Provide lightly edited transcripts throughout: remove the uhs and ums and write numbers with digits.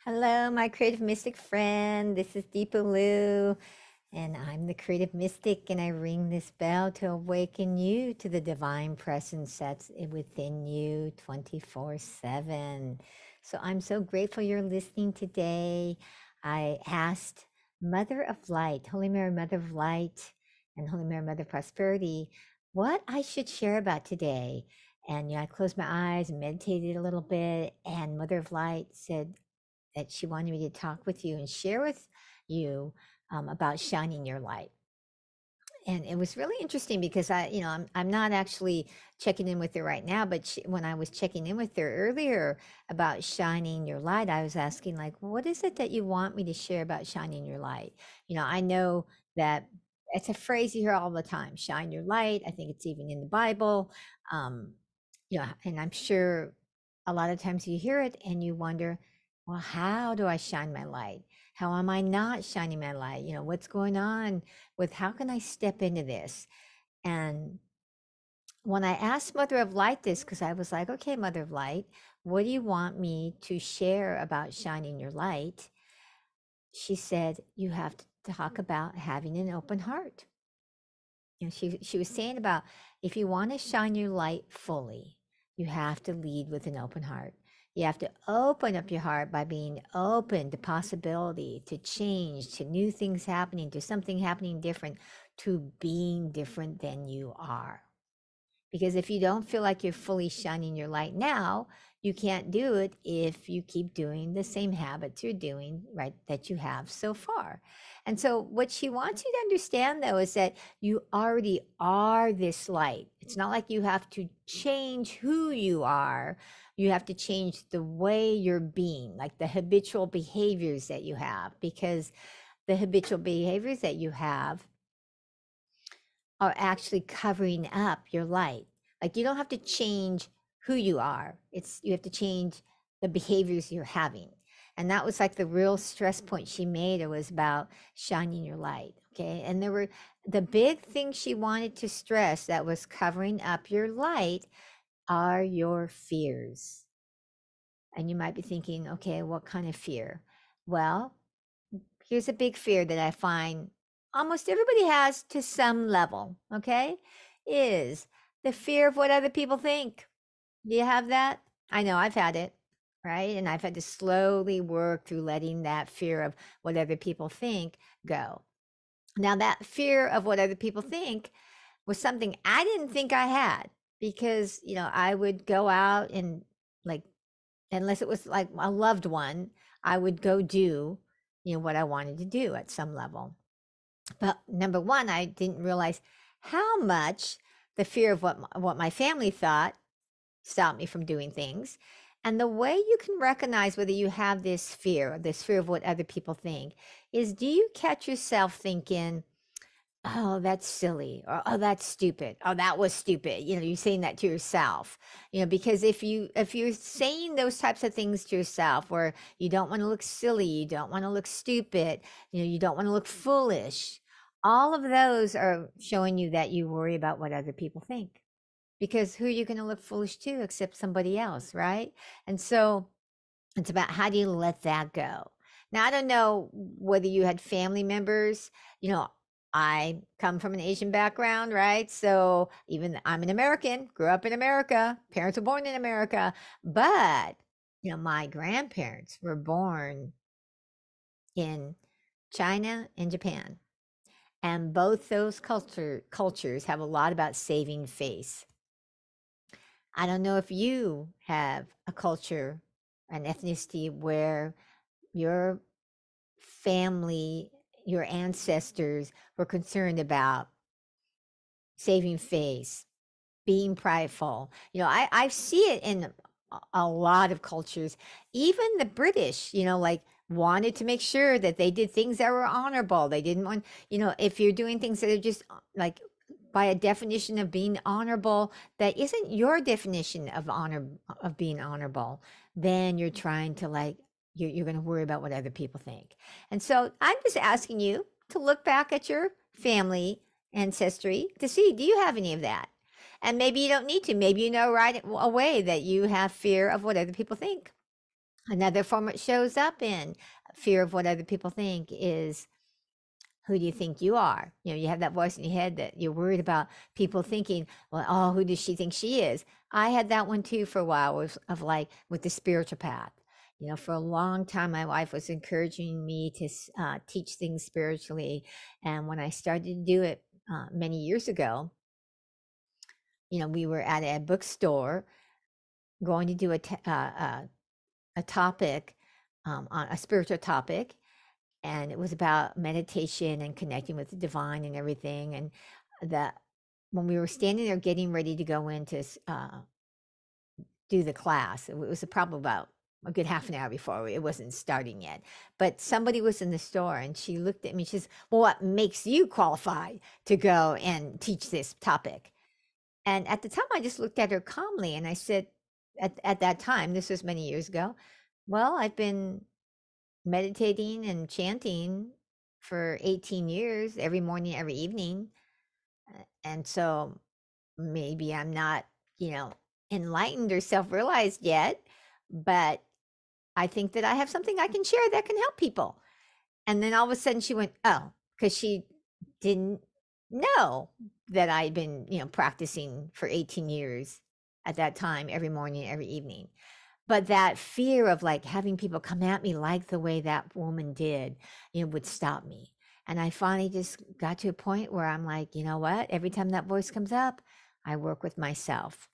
Hello, my creative mystic friend. This is Deepa Lou, and I'm the creative mystic, and I ring this bell to awaken you to the divine presence that's within you 24/7. So I'm so grateful you're listening today. I asked Mother of Light, Holy Mary, Mother of Light, and Holy Mary, Mother of Prosperity, what I should share about today. And I closed my eyes and meditated a little bit, and Mother of Light said, that she wanted me to talk with you and share with you about shining your light. And it was really interesting because I'm not actually checking in with her right now, but when I was checking in with her earlier about shining your light, I was asking like, what is it that you want me to share about shining your light? I know that it's a phrase you hear all the time, shine your light. I think it's even in the Bible. Um, and I'm sure a lot of times you hear it and you wonder, well, how do I shine my light? How am I not shining my light? What's going on with how can I step into this? And when I asked Mother of Light this, because I was like, okay, Mother of Light, what do you want me to share about shining your light? She said, you have to talk about having an open heart. She was saying about if you want to shine your light fully, you have to lead with an open heart. You have to open up your heart by being open to possibility, to change, to new things happening, to something happening different, to being different than you are. Because if you don't feel like you're fully shining your light now, you can't do it if you keep doing the same habits you're doing, right, that you have so far. And so, what she wants you to understand, though, is that you already are this light. It's not like you have to change who you are, you have to change the way you're being, like the habitual behaviors that you have, because the habitual behaviors that you have are actually covering up your light. Like you don't have to change who you are. It's you have to change the behaviors you're having. And that was like the real stress point she made. It was about shining your light. Okay. And there were the big things she wanted to stress that was covering up your light are your fears. And you might be thinking, okay, what kind of fear? Well, here's a big fear that I find almost everybody has to some level, okay? Is the fear of what other people think. Do you have that? I know I've had it, right? And I've had to slowly work through letting that fear of what other people think go. Now, that fear of what other people think was something I didn't think I had because, I would go out and like unless it was like a loved one, I would go do, what I wanted to do at some level. But number one, I didn't realize how much the fear of what my family thought stopped me from doing things. And the way you can recognize whether you have this fear of what other people think, is do you catch yourself thinking, oh, that's silly, or oh, that's stupid, oh, that was stupid, you're saying that to yourself, because if you're saying those types of things to yourself where you don't want to look silly, you don't want to look stupid, you don't want to look foolish, all of those are showing you that you worry about what other people think, because who are you going to look foolish to except somebody else, right? And so it's about how do you let that go. Now, I don't know whether you had family members, you know, I come from an Asian background, right? So even I'm an American, grew up in America, parents were born in America, but my grandparents were born in China and Japan. And both those cultures have a lot about saving face. I don't know if you have a culture, an ethnicity where your family, your ancestors were concerned about saving face, being prideful. I see it in a lot of cultures. Even the British, like wanted to make sure that they did things that were honorable. They didn't want, if you're doing things that are just like by a definition of being honorable that isn't your definition of honor, of being honorable, then you're trying to like you're going to worry about what other people think. And so I'm just asking you to look back at your family ancestry to see, do you have any of that? And maybe you don't need to. Maybe you know right away that you have fear of what other people think. Another form it shows up in fear of what other people think is, who do you think you are? You know, you have that voice in your head that you're worried about people thinking, well, oh, who does she think she is? I had that one too for a while, of like with the spiritual path. You know, for a long time, my wife was encouraging me to teach things spiritually. And when I started to do it many years ago, you know, we were at a bookstore going to do a topic, on a spiritual topic, and it was about meditation and connecting with the divine and everything. And that when we were standing there getting ready to go in to do the class, it was probably about a good half an hour before, it wasn't starting yet. But somebody was in the store and she looked at me. She says, "Well, what makes you qualified to go and teach this topic?" And at the time, I just looked at her calmly and I said, at that time, this was many years ago, "Well, I've been meditating and chanting for 18 years, every morning, every evening. And so maybe I'm not, you know, enlightened or self realized yet, but I think that I have something I can share that can help people." And then all of a sudden she went, "Oh," because she didn't know that I'd been, you know, practicing for 18 years at that time, every morning, every evening. But that fear of like having people come at me like the way that woman did, you know, would stop me. And I finally just got to a point where I'm like, you know what? Every time that voice comes up, I work with myself,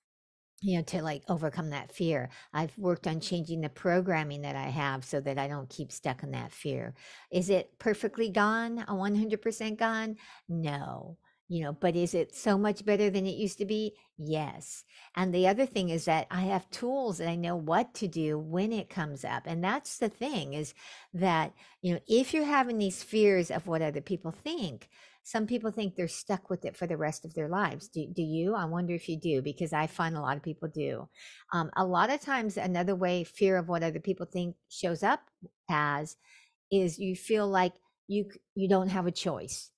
you know, to like overcome that fear. I've worked on changing the programming that I have so that I don't keep stuck in that fear. Is it perfectly gone, a 100% gone? No. You know, but is it so much better than it used to be? Yes. And the other thing is that I have tools that I know what to do when it comes up. And that's the thing, is that, you know, if you're having these fears of what other people think, some people think they're stuck with it for the rest of their lives. Do you? I wonder if you do, because I find a lot of people do. A lot of times, another way fear of what other people think shows up as is you feel like you don't have a choice.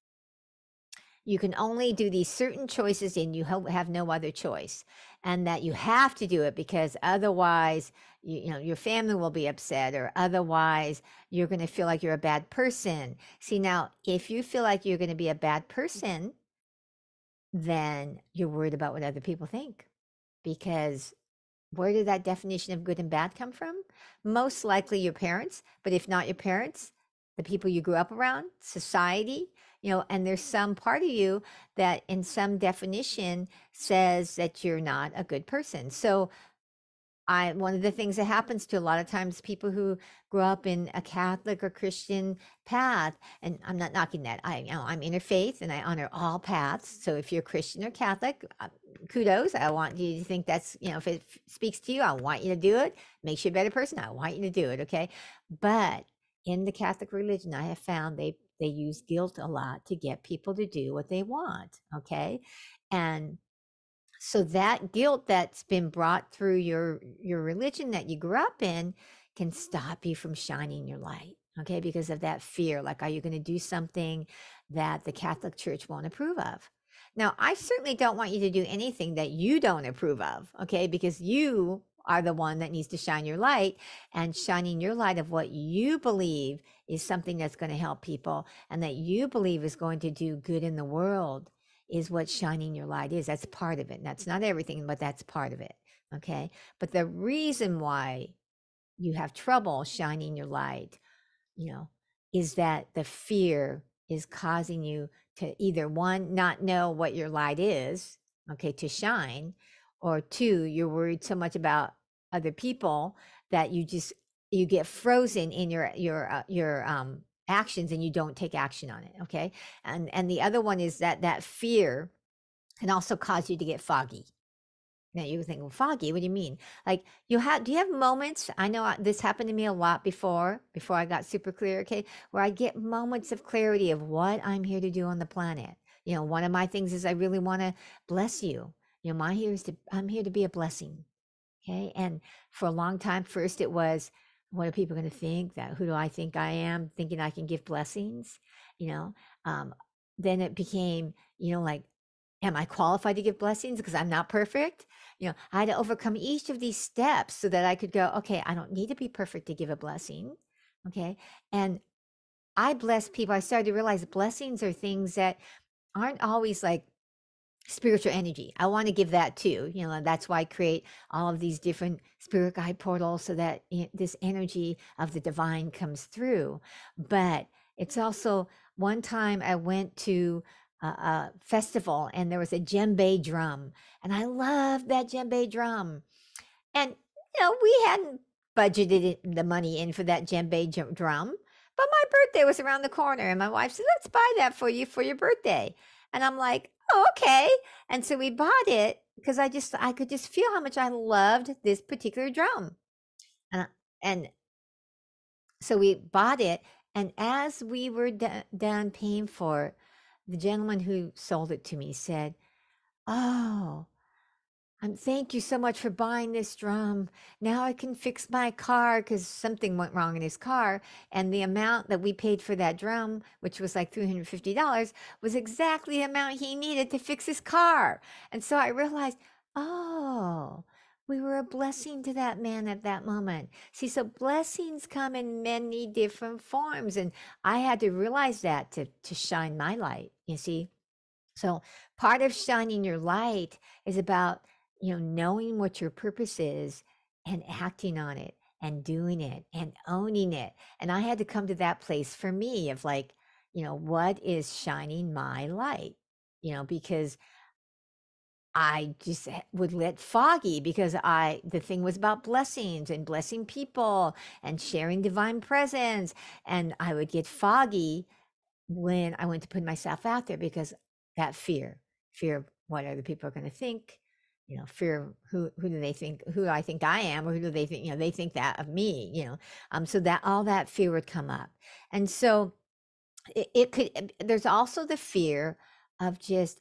You can only do these certain choices and you have no other choice, and that you have to do it because otherwise you know your family will be upset, or otherwise you're going to feel like you're a bad person. See, now if you feel like you're going to be a bad person, then you're worried about what other people think, because where did that definition of good and bad come from? Most likely your parents, but if not your parents, the people you grew up around, society, you know, and there's some part of you that in some definition says that you're not a good person. So one of the things that happens to a lot of times people who grow up in a Catholic or Christian path, and I'm not knocking that. You know, I'm interfaith and I honor all paths. So if you're Christian or Catholic, kudos. I want you to think that's, you know, if it speaks to you, I want you to do it. Makes you a better person. I want you to do it. Okay. But in the Catholic religion, I have found they use guilt a lot to get people to do what they want. Okay. And so that guilt that's been brought through your religion that you grew up in can stop you from shining your light, okay? Because of that fear, like, are you going to do something that the Catholic Church won't approve of? Now, I certainly don't want you to do anything that you don't approve of, okay? Because you are the one that needs to shine your light, and shining your light of what you believe is something that's going to help people and that you believe is going to do good in the world is what shining your light is. That's part of it. That's not everything, but that's part of it. Okay. But the reason why you have trouble shining your light, you know, is that the fear is causing you to either one, not know what your light is, okay, to shine, or two, you're worried so much about other people that you get frozen in your actions and you don't take action on it. Okay. And the other one is that fear can also cause you to get foggy. Now you think, well, foggy, what do you mean? Like do you have moments? I know this happened to me a lot before I got super clear, okay, where I get moments of clarity of what I'm here to do on the planet. You know, one of my things is I really want to bless you. You know, I'm here to be a blessing. Okay. And for a long time, first it was, what are people going to think? That who do I think I am? Thinking I can give blessings, you know? Um, then it became, you know, like am I qualified to give blessings because I'm not perfect? I had to overcome each of these steps so that I could go, okay, I don't need to be perfect to give a blessing. Okay. And I bless people. I started to realize blessings are things that aren't always like spiritual energy. I want to give that too. That's why I create all of these different spirit guide portals so that this energy of the divine comes through. But it's also one time I went to a festival and there was a djembe drum, and I loved that djembe drum. And, we hadn't budgeted the money in for that drum, but my birthday was around the corner, and my wife said, "Let's buy that for you for your birthday." And I'm like, "Oh, okay." And so we bought it because I could just feel how much I loved this particular drum. And, and so we bought it. And as we were done paying for it, the gentleman who sold it to me said, "Oh, thank you so much for buying this drum. Now I can fix my car because something went wrong in his car. And the amount that we paid for that drum, which was like $350, was exactly the amount he needed to fix his car." And so I realized, oh, we were a blessing to that man at that moment. See, so blessings come in many different forms. And I had to realize that to shine my light, you see. So part of shining your light is about, knowing what your purpose is and acting on it and doing it and owning it. And I had to come to that place for me of like, what is shining my light? Because I just would let foggy because the thing was about blessings and blessing people and sharing divine presence. And I would get foggy when I went to put myself out there because that fear of what other people are going to think, fear of who do they think, who I think I am, or who do they think, they think that of me, so that all that fear would come up. And so it could, there's also the fear of just,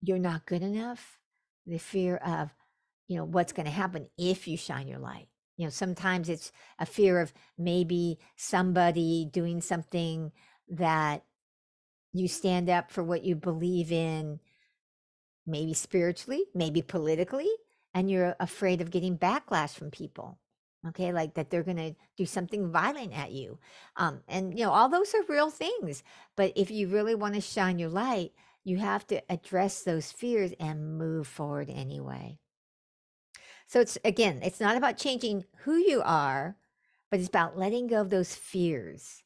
you're not good enough, the fear of, what's going to happen if you shine your light. Sometimes it's a fear of maybe somebody doing something that you stand up for what you believe in, maybe spiritually, maybe politically, and you're afraid of getting backlash from people. Okay, like that they're going to do something violent at you. And, all those are real things. But if you really want to shine your light, you have to address those fears and move forward anyway. So it's not about changing who you are, but it's about letting go of those fears.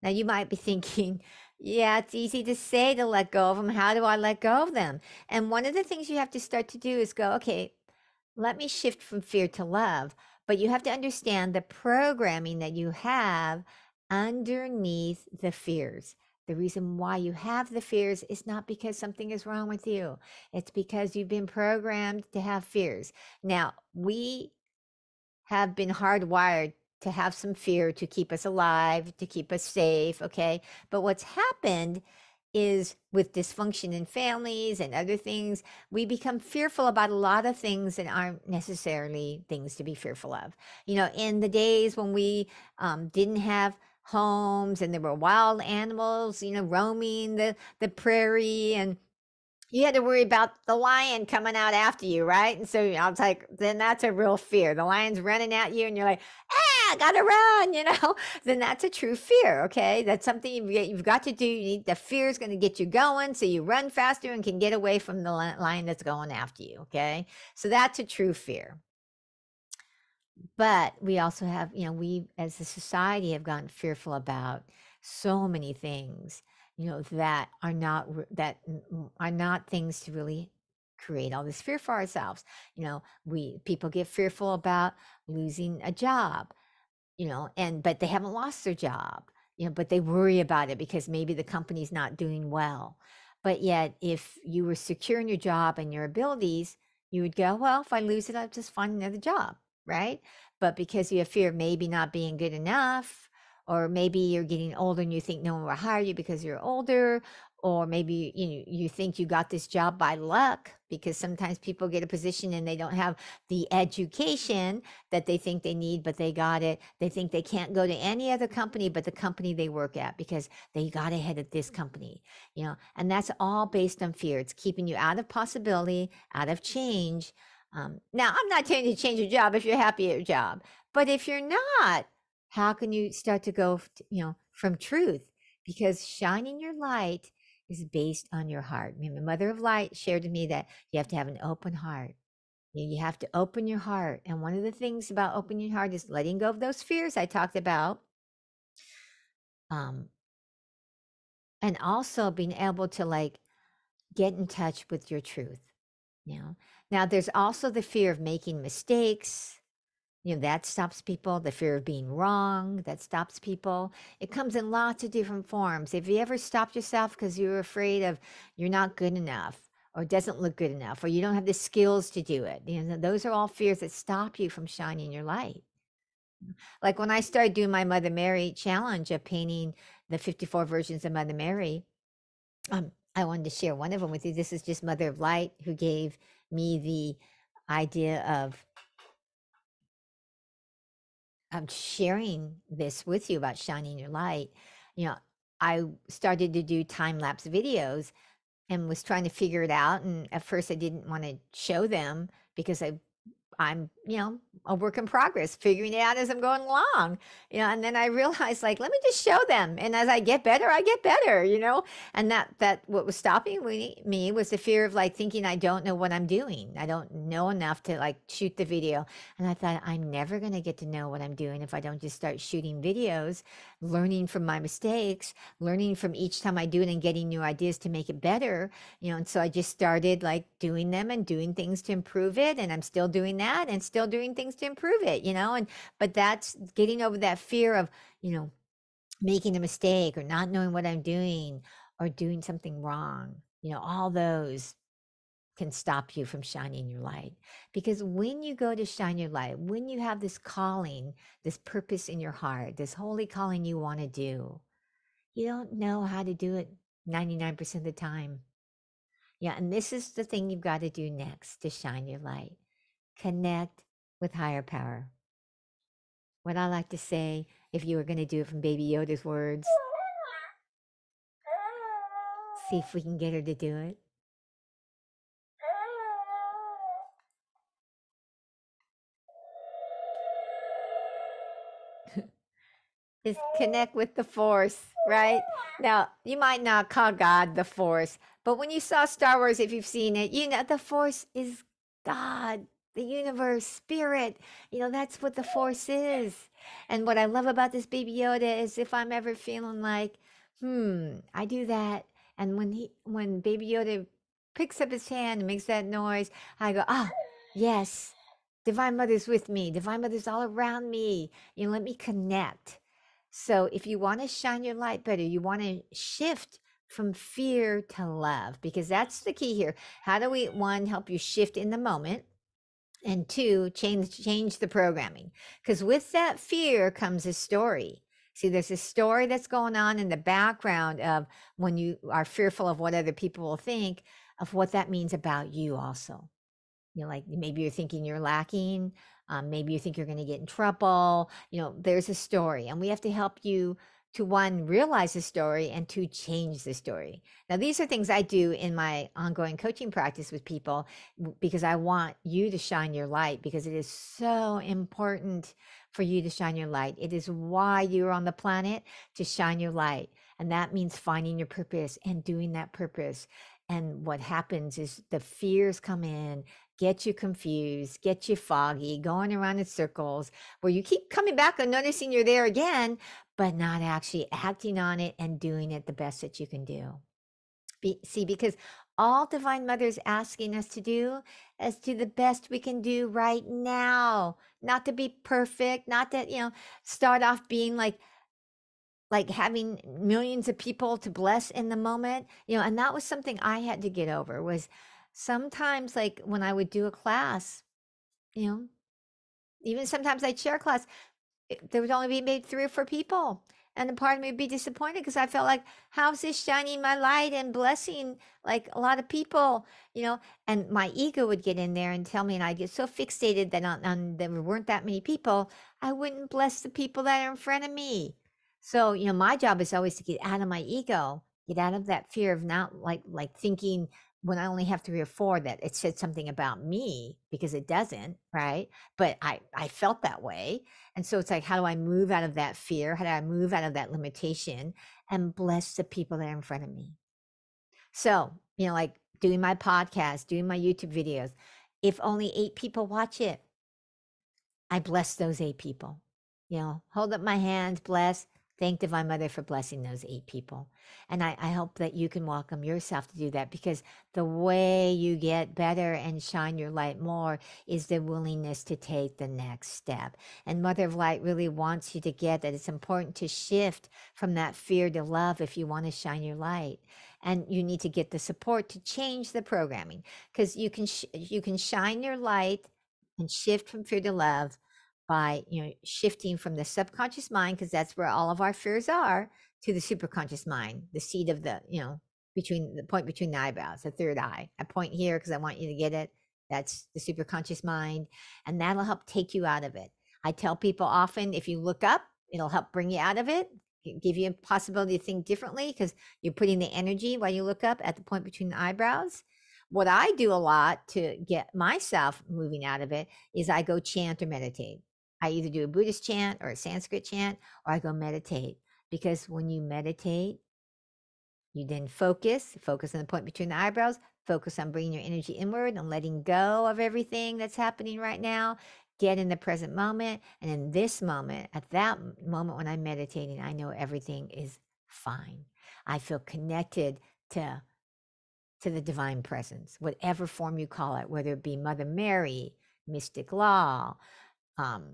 Now you might be thinking, yeah, it's easy to say to let go of them. How do I let go of them? And one of the things you have to start to do is go, okay, let me shift from fear to love. But you have to understand the programming that you have underneath the fears. The reason why you have the fears is not because something is wrong with you. It's because you've been programmed to have fears. Now, we have been hardwired to have some fear to keep us alive, to keep us safe, okay? But what's happened is with dysfunction in families and other things, we become fearful about a lot of things that aren't necessarily things to be fearful of. In the days when we didn't have homes and there were wild animals, roaming the prairie, and you had to worry about the lion coming out after you, right? And so I was like, then that's a real fear. The lion's running at you and you're like, I gotta run. Then that's a true fear, okay? That's something you've got to do. The fear is going to get you going, so you run faster and can get away from the lion that's going after you, okay? So that's a true fear. But we also have, we as a society have gotten fearful about so many things, that are not things to really create all this fear for ourselves. People get fearful about losing a job, but they haven't lost their job, but they worry about it because maybe the company's not doing well. But yet, if you were secure in your job and your abilities, you would go, well, if I lose it, I'll just find another job, right? But because you have fear of maybe not being good enough, or maybe you're getting older and you think no one will hire you because you're older, or maybe you think you got this job by luck, because sometimes people get a position and they don't have the education that they think they need, but they got it. They think they can't go to any other company but the company they work at because they got ahead at this company, and that's all based on fear. It's keeping you out of possibility, out of change. Now, I'm not telling you to change your job if you're happy at your job, but if you're not, how can you start to go, from truth? Because shining your light is based on your heart. I mean, the Mother of Light shared to me that you have to have an open heart. You have to open your heart. And one of the things about opening your heart is letting go of those fears I talked about. Um, and also being able to like get in touch with your truth. Now there's also the fear of making mistakes. That stops people. The fear of being wrong, that stops people. It comes in lots of different forms. Have you ever stopped yourself because you were afraid of you're not good enough, or it doesn't look good enough, or you don't have the skills to do it? Those are all fears that stop you from shining your light. Like when I started doing my Mother Mary challenge of painting the 54 versions of Mother Mary, I wanted to share one of them with you. This is just Mother of Light who gave me the idea of sharing this with you about shining your light. You know, I started to do time lapse videos and was trying to figure it out. And at first, I didn't want to show them because I'm, a work in progress, figuring it out as I'm going along, and then I realized like, let me just show them. And as I get better, I get better, and that what was stopping me was the fear of like thinking I don't know what I'm doing. I don't know enough to like shoot the video. And I thought I'm never going to get to know what I'm doing if I don't just start shooting videos, learning from my mistakes, learning from each time I do it and getting new ideas to make it better, and so I just started like doing them and doing things to improve it. And I'm still doing that and still doing things to improve it, but that's getting over that fear of, making a mistake or not knowing what I'm doing or doing something wrong. All those can stop you from shining your light. Because when you go to shine your light, when you have this calling, this purpose in your heart, this holy calling you want to do, you don't know how to do it 99% of the time. Yeah, and this is the thing you've got to do next to shine your light. Connect with higher power. What I like to say, if you were going to do it from Baby Yoda's words, see if we can get her to do it. Is connect with the force, right? Now, you might not call God the force, but when you saw Star Wars, if you've seen it, the force is God, the universe, spirit. That's what the force is. And what I love about this Baby Yoda is if I'm ever feeling like, I do that. And when Baby Yoda picks up his hand and makes that noise, I go, yes, Divine Mother's with me. Divine Mother's all around me. Let me connect. So if you want to shine your light better, you want to shift from fear to love, because that's the key here. How do we, one, help you shift in the moment? And two, change the programming. Because with that fear comes a story. See, there's a story that's going on in the background of when you are fearful of what other people will think, of what that means about you also. Like maybe you're thinking you're lacking. Maybe you think you're going to get in trouble. There's a story, and we have to help you to, one, realize the story, and two, change the story. Now, these are things I do in my ongoing coaching practice with people because I want you to shine your light, because it is so important for you to shine your light. It is why you're on the planet, to shine your light. And that means finding your purpose and doing that purpose. And what happens is the fears come in, get you confused, get you foggy, going around in circles, where you keep coming back and noticing you're there again, but not actually acting on it and doing it the best that you can do. See, because all Divine Mother is asking us to do is do the best we can do right now, not to be perfect, not to, start off being like having millions of people to bless in the moment, and that was something I had to get over. Was sometimes like when I would do a class, even sometimes I'd share a class, there would only be maybe 3 or 4 people. And a part of me would be disappointed because I felt like, how's this shining my light and blessing like a lot of people, you know? And my ego would get in there and tell me, and I get so fixated that on there weren't that many people, I wouldn't bless the people that are in front of me. So, my job is always to get out of my ego, get out of that fear of not like thinking when I only have 3 or 4 that it said something about me, because it doesn't, right? But I felt that way. And so it's like, how do I move out of that fear? How do I move out of that limitation and bless the people that are in front of me? So, like doing my podcast, doing my YouTube videos, if only 8 people watch it, I bless those 8 people. Hold up my hands, bless, thank Divine Mother for blessing those 8 people. And I hope that you can welcome yourself to do that, because the way you get better and shine your light more is the willingness to take the next step. And Mother of Light really wants you to get that it's important to shift from that fear to love if you want to shine your light. And you need to get the support to change the programming, because you can shine your light and shift from fear to love by shifting from the subconscious mind, because that's where all of our fears are, to the superconscious mind, the seat of the between the point between the eyebrows, the third eye. I point here because I want you to get it. That's the superconscious mind, and that'll help take you out of it. I tell people often, if you look up, it'll help bring you out of it, give you a possibility to think differently, because you're putting the energy while you look up at the point between the eyebrows. What I do a lot to get myself moving out of it is I go chant or meditate. I either do a Buddhist chant or a Sanskrit chant, or I go meditate. Because when you meditate, you then focus on the point between the eyebrows, focus on bringing your energy inward and letting go of everything that's happening right now. Get in the present moment. And in this moment, at that moment when I'm meditating, I know everything is fine. I feel connected to the divine presence, whatever form you call it, whether it be Mother Mary, mystic law, um,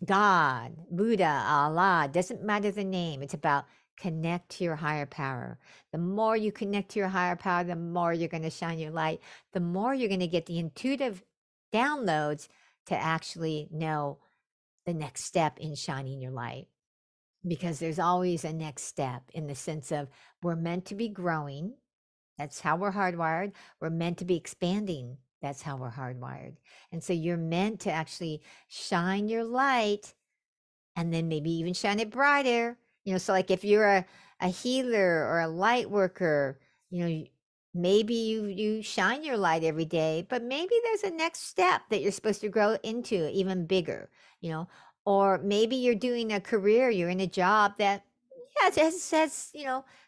God, Buddha, Allah, doesn't matter the name. It's about connect to your higher power. The more you connect to your higher power, the more you're going to shine your light, the more you're going to get the intuitive downloads to actually know the next step in shining your light. Because there's always a next step, in the sense of we're meant to be growing. That's how we're hardwired. We're meant to be expanding. That's how we're hardwired. And so you're meant to actually shine your light, and then maybe even shine it brighter. So like if you're a healer or a light worker, maybe you shine your light every day, but maybe there's a next step that you're supposed to grow into, even bigger, or maybe you're doing a career, you're in a job that has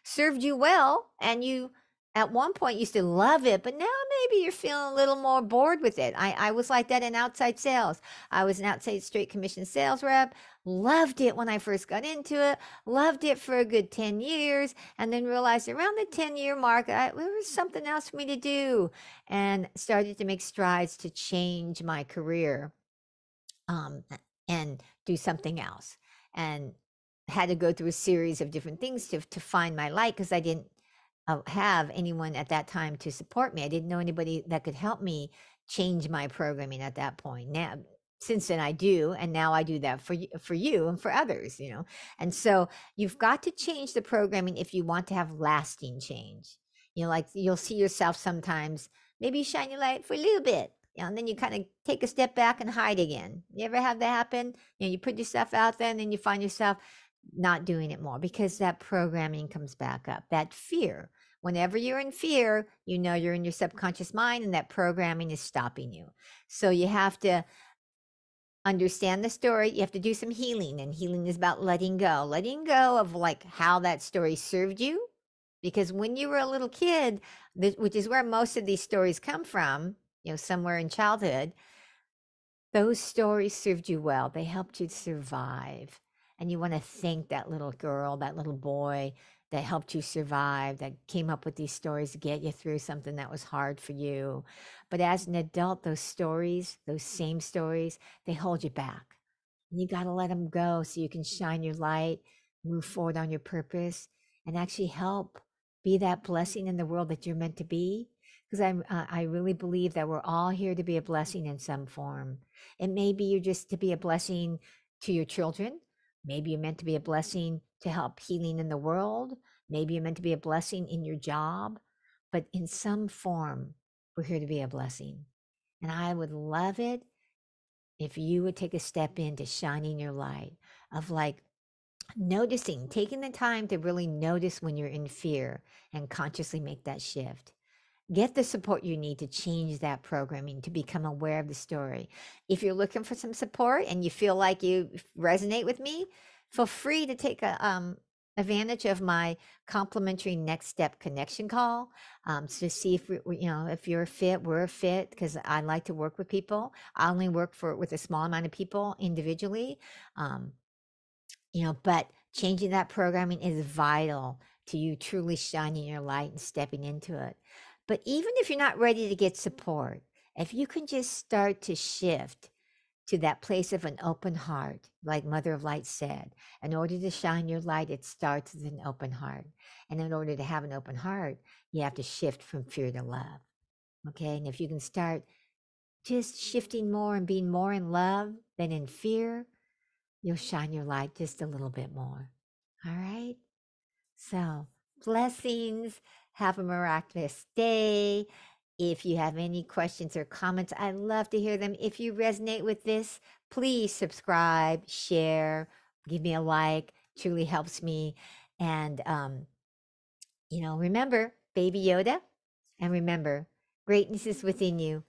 served you well, and you at one point used to love it, but now maybe you're feeling a little more bored with it. I was like that in outside sales. I was an outside straight commission sales rep, loved it when I first got into it, loved it for a good 10 years, and then realized around the 10-year mark, there was something else for me to do, and started to make strides to change my career, and do something else. And had to go through a series of different things to find my light, because I didn't have anyone at that time to support me. I didn't know anybody that could help me change my programming at that point. Now, since then I do, and now I do that for you and for others, And so you've got to change the programming if you want to have lasting change. Like you'll see yourself sometimes, maybe you shine your light for a little bit, and then you kind of take a step back and hide again. You ever have that happen? You put yourself out there, and then you find yourself not doing it more, because that programming comes back up. That fear. Whenever you're in fear, you're in your subconscious mind, and that programming is stopping you. So you have to understand the story. You have to do some healing, and healing is about letting go of like how that story served you. Because when you were a little kid, which is where most of these stories come from, somewhere in childhood, those stories served you well. They helped you survive. And you want to thank that little girl, that little boy that helped you survive, that came up with these stories to get you through something that was hard for you. But as an adult, those stories, those same stories, they hold you back. And you got to let them go so you can shine your light, move forward on your purpose, and actually help be that blessing in the world that you're meant to be. Because I really believe that we're all here to be a blessing in some form. It may be you're just to be a blessing to your children, Maybe you're meant to be a blessing to help healing in the world. Maybe you're meant to be a blessing in your job, but in some form, we're here to be a blessing. And I would love it if you would take a step into shining your light of like noticing, taking the time to really notice when you're in fear and consciously make that shift. Get the support you need to change that programming to become aware of the story. If you're looking for some support and you feel like you resonate with me, feel free to take advantage of my complimentary next step connection call to see if if you're a fit, we're a fit, because I like to work with people. I only work with a small amount of people individually. Um, but changing that programming is vital to you truly shining your light and stepping into it. But even if you're not ready to get support, if you can just start to shift to that place of an open heart, like Mother of Light said, in order to shine your light, it starts with an open heart. And in order to have an open heart, you have to shift from fear to love. Okay. And if you can start just shifting more and being more in love than in fear, you'll shine your light just a little bit more. All right. So, blessings. Have a miraculous day. If you have any questions or comments, I'd love to hear them. If you resonate with this, please subscribe, share, give me a like. Truly helps me. And, remember, Baby Yoda. And remember, greatness is within you.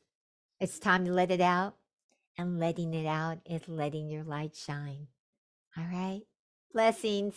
It's time to let it out. And letting it out is letting your light shine. All right. Blessings.